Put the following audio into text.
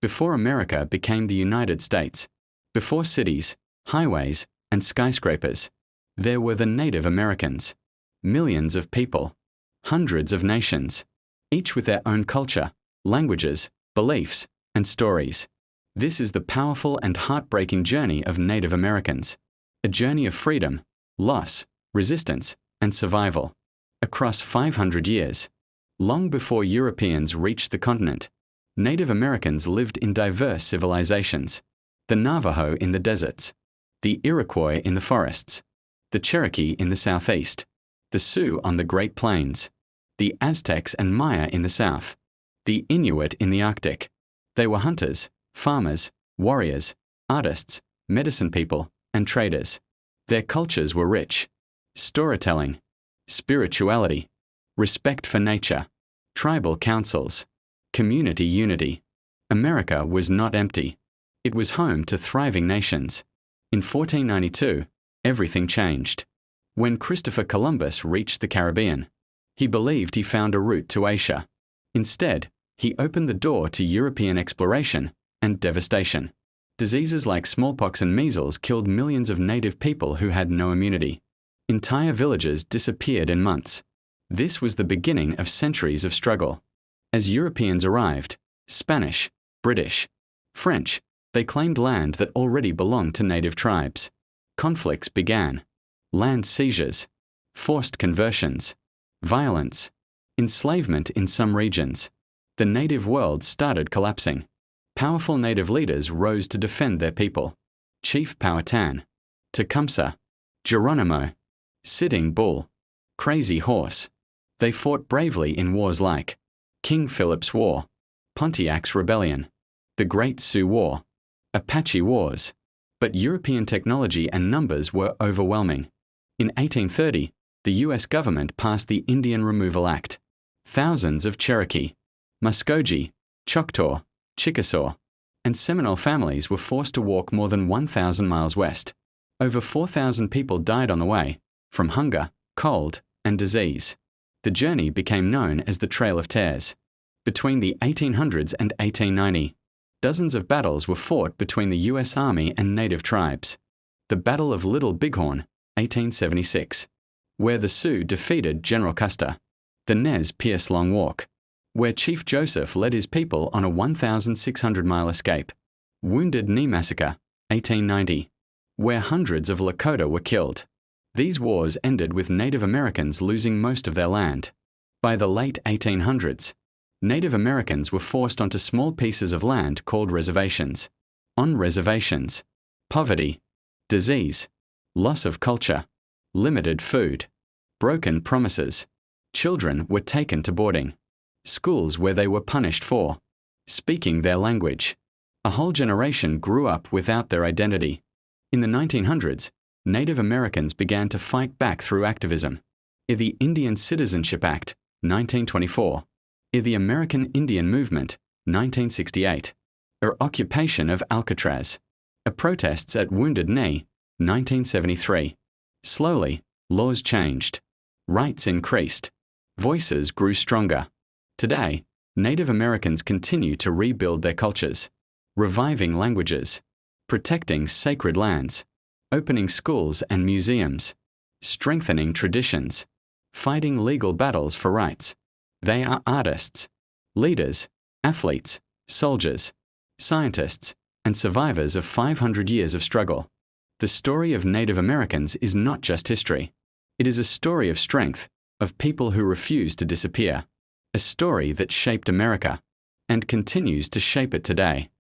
Before America became the United States, before cities, highways, and skyscrapers, there were the Native Americans. Millions of people, hundreds of nations, each with their own culture, languages, beliefs, and stories. This is the powerful and heartbreaking journey of Native Americans, a journey of freedom, loss, resistance, and survival. Across 500 years, long before Europeans reached the continent, Native Americans lived in diverse civilizations. The Navajo in the deserts, the Iroquois in the forests, the Cherokee in the southeast, the Sioux on the Great Plains, the Aztecs and Maya in the south, the Inuit in the Arctic. They were hunters, farmers, warriors, artists, medicine people, and traders. Their cultures were rich. Storytelling, spirituality, respect for nature, tribal councils, community unity. America was not empty. It was home to thriving nations. In 1492, everything changed. When Christopher Columbus reached the Caribbean, he believed he found a route to Asia. Instead, he opened the door to European exploration and devastation. Diseases like smallpox and measles killed millions of native people who had no immunity. Entire villages disappeared in months. This was the beginning of centuries of struggle. As Europeans arrived, Spanish, British, French, they claimed land that already belonged to native tribes. Conflicts began. Land seizures, forced conversions, violence, enslavement in some regions. The native world started collapsing. Powerful native leaders rose to defend their people. Chief Powhatan, Tecumseh, Geronimo, Sitting Bull, Crazy Horse. They fought bravely in wars like King Philip's War, Pontiac's Rebellion, the Great Sioux War, Apache Wars. But European technology and numbers were overwhelming. In 1830, the US government passed the Indian Removal Act. Thousands of Cherokee, Muskogee, Choctaw, Chickasaw, and Seminole families were forced to walk more than 1,000 miles west. Over 4,000 people died on the way, from hunger, cold, and disease. The journey became known as the Trail of Tears. Between the 1800s and 1890, dozens of battles were fought between the US Army and native tribes. The Battle of Little Bighorn, 1876, where the Sioux defeated General Custer. The Nez Perce Long Walk, where Chief Joseph led his people on a 1,600-mile escape. Wounded Knee Massacre, 1890, where hundreds of Lakota were killed. These wars ended with Native Americans losing most of their land. By the late 1800s, Native Americans were forced onto small pieces of land called reservations. On reservations, poverty, disease, loss of culture, limited food, broken promises. Children were taken to boarding schools where they were punished for speaking their language. A whole generation grew up without their identity. In the 1900s, Native Americans began to fight back through activism. The Indian Citizenship Act, 1924. The American Indian Movement, 1968. Occupation of Alcatraz. Protests at Wounded Knee, 1973. Slowly, laws changed. Rights increased. Voices grew stronger. Today, Native Americans continue to rebuild their cultures, reviving languages, protecting sacred lands, opening schools and museums, strengthening traditions, fighting legal battles for rights. They are artists, leaders, athletes, soldiers, scientists, and survivors of 500 years of struggle. The story of Native Americans is not just history. It is a story of strength, of people who refuse to disappear. A story that shaped America and continues to shape it today.